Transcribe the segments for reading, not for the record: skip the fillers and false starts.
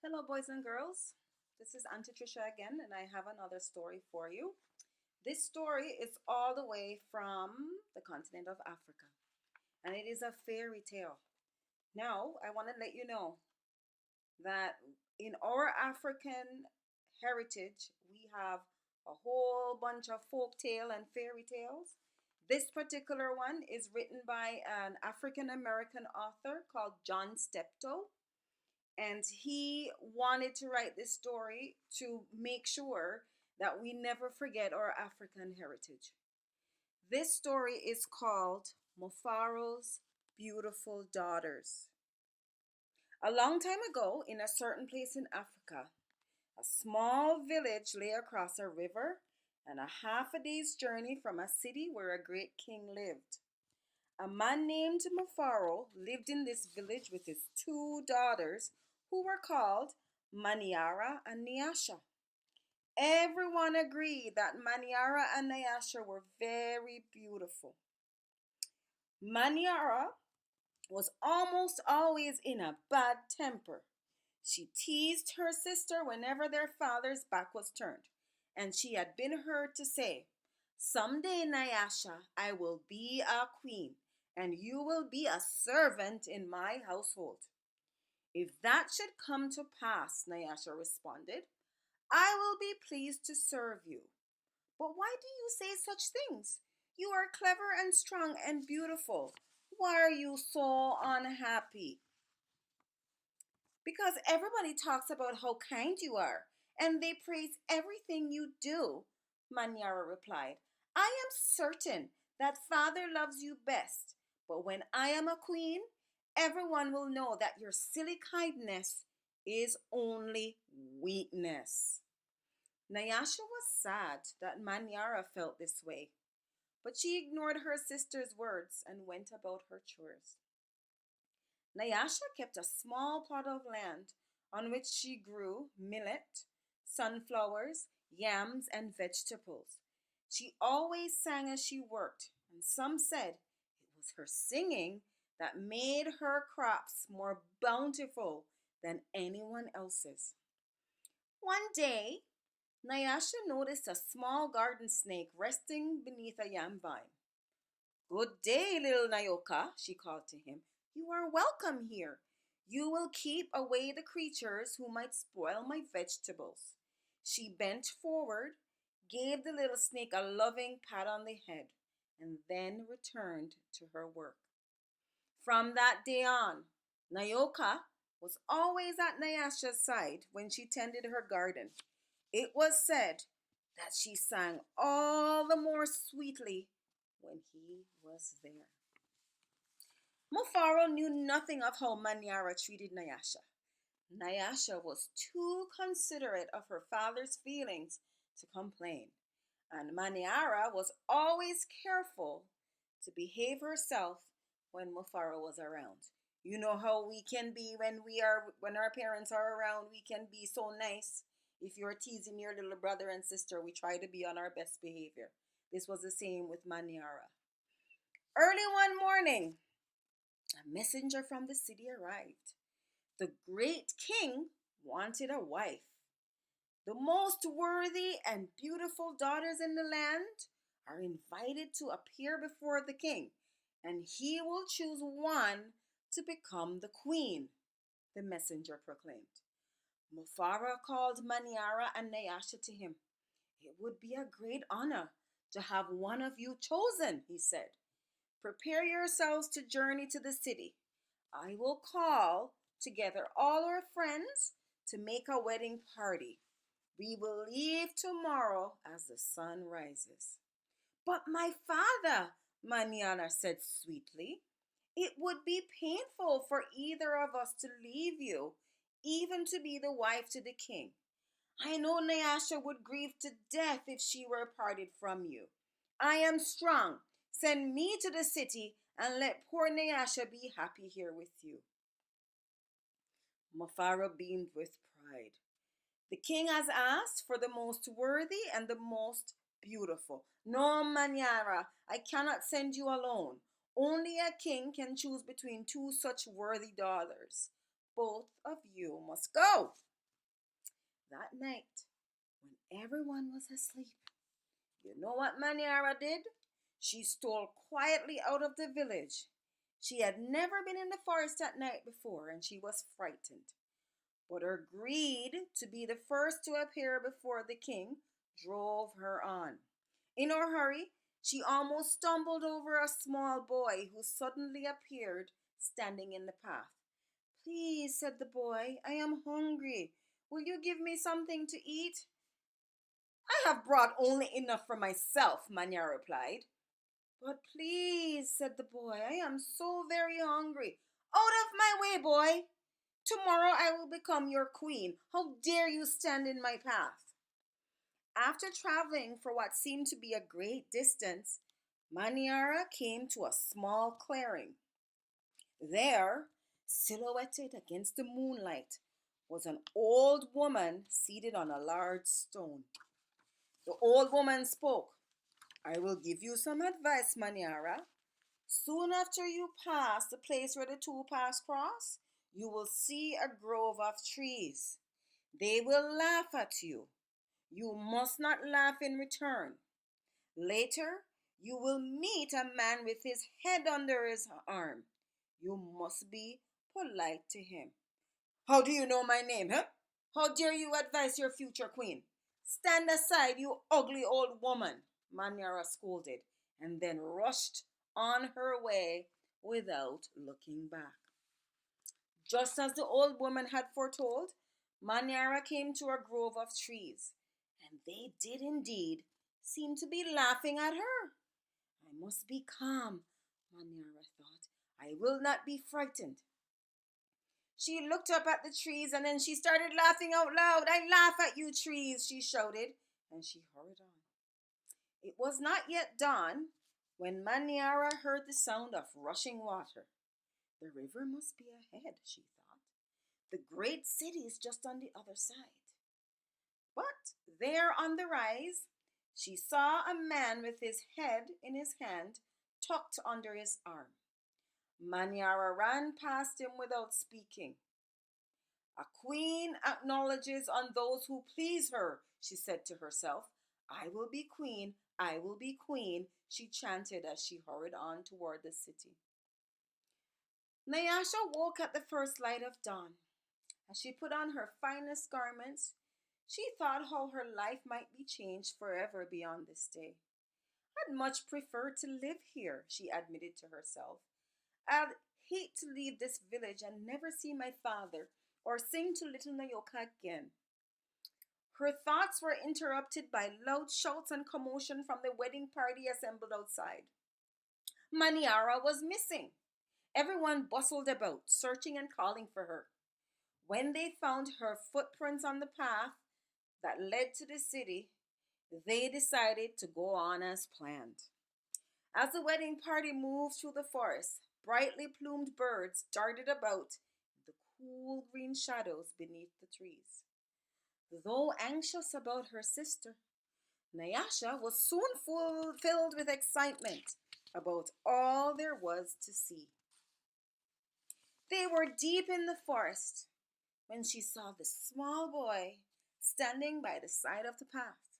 Hello, boys and girls. This is Aunty Tricia again, and I have another story for you. This story is all the way from the continent of Africa, and it is a fairy tale. Now, I want to let you know that in our African heritage, we have a whole bunch of folk tale and fairy tales. This particular one is written by an African American author called John Steptoe, and he wanted to write this story to make sure that we never forget our African heritage. This story is called Mufaro's Beautiful Daughters. A long time ago, in a certain place in Africa, a small village lay across a river and a half a day's journey from a city where a great king lived. A man named Mufaro lived in this village with his two daughters, who were called Maniara and Nyasha. Everyone agreed that Maniara and Nyasha were very beautiful. Maniara was almost always in a bad temper. She teased her sister whenever their father's back was turned, and she had been heard to say, "Someday, Nyasha, I will be a queen, and you will be a servant in my household." "If that should come to pass," Nyasha responded, "I will be pleased to serve you." "But why do you say such things? You are clever and strong and beautiful. Why are you so unhappy?" "Because everybody talks about how kind you are, and they praise everything you do," Manyara replied. "I am certain that father loves you best, but when I am a queen, everyone will know that your silly kindness is only weakness." Nyasha was sad that Manyara felt this way, but she ignored her sister's words and went about her chores. Nyasha kept a small plot of land on which she grew millet, sunflowers, yams, and vegetables. She always sang as she worked, and some said it was her singing that made her crops more bountiful than anyone else's. One day, Nyasha noticed a small garden snake resting beneath a yam vine. "Good day, little Nayoka," she called to him. "You are welcome here. You will keep away the creatures who might spoil my vegetables." She bent forward, gave the little snake a loving pat on the head, and then returned to her work. From that day on, Nayoka was always at Nyasha's side when she tended her garden. It was said that she sang all the more sweetly when he was there. Mufaro knew nothing of how Manyara treated Nyasha. Nyasha was too considerate of her father's feelings to complain, and Manyara was always careful to behave herself when Mufaro was around. You know how we can be when our parents are around, we can be so nice. If you're teasing your little brother and sister, we try to be on our best behavior. This was the same with Manyara. Early one morning, a messenger from the city arrived. The great king wanted a wife. The most worthy and beautiful daughters in the land are invited to appear before the king, and he will choose one to become the queen, the messenger proclaimed. Mufara called Manyara and Nyasha to him. "It would be a great honor to have one of you chosen," he said. "Prepare yourselves to journey to the city. I will call together all our friends to make a wedding party. We will leave tomorrow as the sun rises." "But my father," Manyana said sweetly, "it would be painful for either of us to leave you, even to be the wife to the king. I know Nyasha would grieve to death if she were parted from you. I am strong. Send me to the city and let poor Nyasha be happy here with you." Mufaro beamed with pride. "The king has asked for the most worthy and the most beautiful. No, Manyara, I cannot send you alone. Only a king can choose between two such worthy daughters. Both of you must go." That night, when everyone was asleep, you know what Maniara did? She stole quietly out of the village. She had never been in the forest at night before, and she was frightened. But her greed to be the first to appear before the king drove her on. In her hurry, she almost stumbled over a small boy who suddenly appeared standing in the path. Please, said the boy, I am hungry. Will you give me something to eat? I have brought only enough for myself, Manya replied. But please, said the boy, I am so very hungry. Out of my way, boy. Tomorrow I will become your queen. How dare you stand in my path? After traveling for what seemed to be a great distance, Maniara came to a small clearing. There, silhouetted against the moonlight, was an old woman seated on a large stone. The old woman spoke. I will give you some advice, Maniara. Soon after you pass the place where the two paths cross, you will see a grove of trees. They will laugh at you. You must not laugh in return. Later, you will meet a man with his head under his arm. You must be polite to him. How do you know my name, huh? How dare you advise your future queen? Stand aside, you ugly old woman, Manyara scolded, and then rushed on her way without looking back. Just as the old woman had foretold, Manyara came to a grove of trees, and they did indeed seem to be laughing at her. I must be calm, Manyara thought. I will not be frightened. She looked up at the trees and then she started laughing out loud. I laugh at you, trees, she shouted, and she hurried on. It was not yet dawn when Manyara heard the sound of rushing water. The river must be ahead, she thought. The great city is just on the other side. But there on the rise, she saw a man with his head in his hand tucked under his arm. Manyara ran past him without speaking. A queen acknowledges on those who please her, she said to herself. I will be queen, I will be queen, she chanted as she hurried on toward the city. Nyasha woke at the first light of dawn. As she put on her finest garments, she thought how her life might be changed forever beyond this day. I'd much prefer to live here, she admitted to herself. I'd hate to leave this village and never see my father or sing to little Nayoka again. Her thoughts were interrupted by loud shouts and commotion from the wedding party assembled outside. Maniara was missing. Everyone bustled about, searching and calling for her. When they found her footprints on the path that led to the city, they decided to go on as planned. As the wedding party moved through the forest, brightly plumed birds darted about the cool green shadows beneath the trees. Though anxious about her sister, Nyasha was soon filled with excitement about all there was to see. They were deep in the forest when she saw the small boy standing by the side of the path.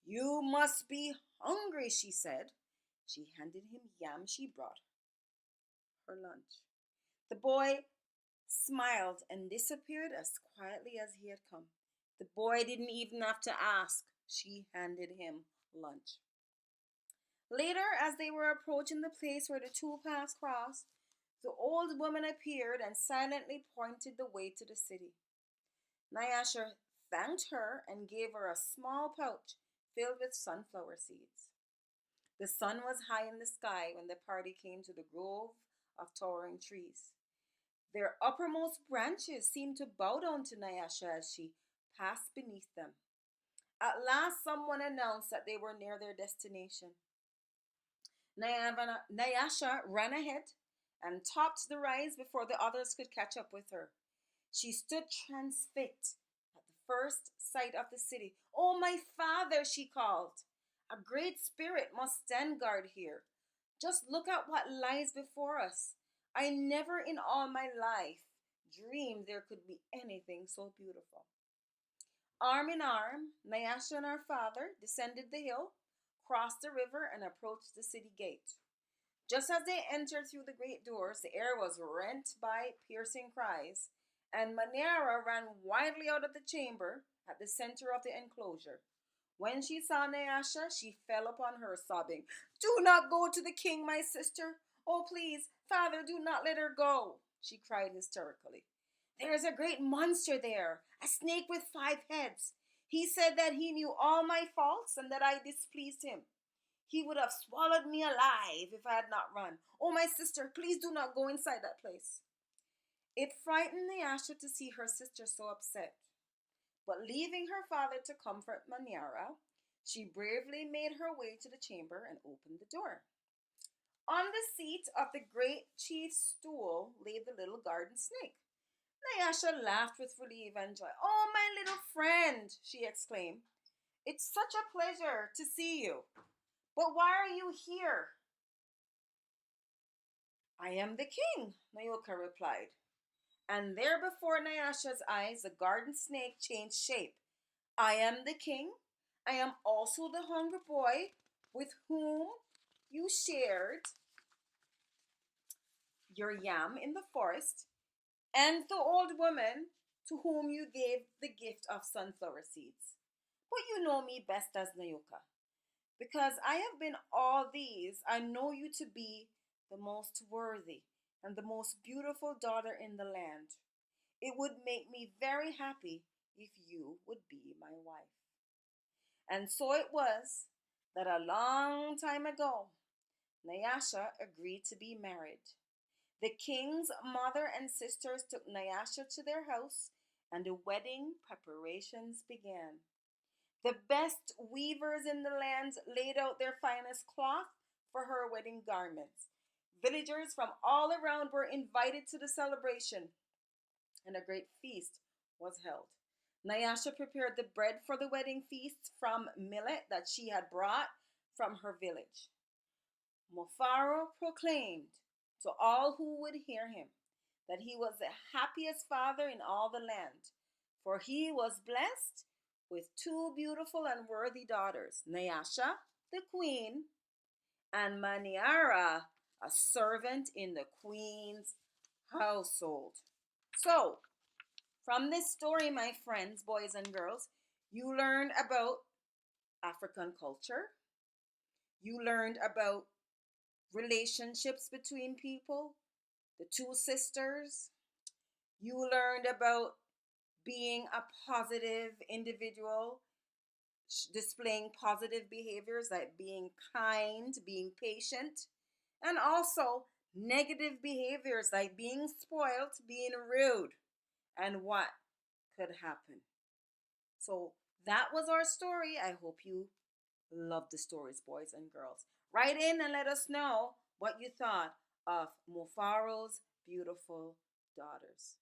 You must be hungry, she said. She handed him yam she brought her lunch. The boy smiled and disappeared as quietly as he had come. The boy didn't even have to ask. She handed him lunch. Later, as they were approaching the place where the two paths crossed, the old woman appeared and silently pointed the way to the city. Nyasha thanked her and gave her a small pouch filled with sunflower seeds. The sun was high in the sky when the party came to the grove of towering trees. Their uppermost branches seemed to bow down to Nyasha as she passed beneath them. At last, someone announced that they were near their destination. Nyasha ran ahead and topped the rise before the others could catch up with her. She stood transfixed at the first sight of the city. Oh, my father, she called. A great spirit must stand guard here. Just look at what lies before us. I never in all my life dreamed there could be anything so beautiful. Arm in arm, Nyasha and her father descended the hill, crossed the river, and approached the city gate. Just as they entered through the great doors, the air was rent by piercing cries, and Manyara ran wildly out of the chamber at the center of the enclosure. When she saw Nyasha, she fell upon her, sobbing, "Do not go to the king, my sister. Oh, please, father, do not let her go," she cried hysterically. "There is a great monster there, a snake with 5 heads. He said that he knew all my faults and that I displeased him. He would have swallowed me alive if I had not run. Oh, my sister, please do not go inside that place." It frightened Nyasha to see her sister so upset. But leaving her father to comfort Manyara, she bravely made her way to the chamber and opened the door. On the seat of the great chief's stool lay the little garden snake. Nyasha laughed with relief and joy. "Oh, my little friend," she exclaimed. "It's such a pleasure to see you. But why are you here?" "I am the king," Nayoka replied. And there before Nyasha's eyes, the garden snake changed shape. "I am the king. I am also the hungry boy with whom you shared your yam in the forest, and the old woman to whom you gave the gift of sunflower seeds. But you know me best as Nayoka. Because I have been all these, I know you to be the most worthy and the most beautiful daughter in the land. It would make me very happy if you would be my wife." And so it was that a long time ago, Nyasha agreed to be married. The king's mother and sisters took Nyasha to their house, and the wedding preparations began. The best weavers in the land laid out their finest cloth for her wedding garments. Villagers from all around were invited to the celebration, and a great feast was held. Nyasha prepared the bread for the wedding feast from millet that she had brought from her village. Mufaro proclaimed to all who would hear him that he was the happiest father in all the land, for he was blessed with 2 beautiful and worthy daughters, Nyasha, the queen, and Manyara, a servant in the queen's household. So, from this story, my friends, boys and girls, you learned about African culture. You learned about relationships between people, the 2 sisters. You learned about being a positive individual, displaying positive behaviors like being kind, being patient, and also negative behaviors like being spoiled, being rude, and what could happen. So that was our story. I hope you loved the stories, boys and girls. Write in and let us know what you thought of Mufaro's beautiful daughters.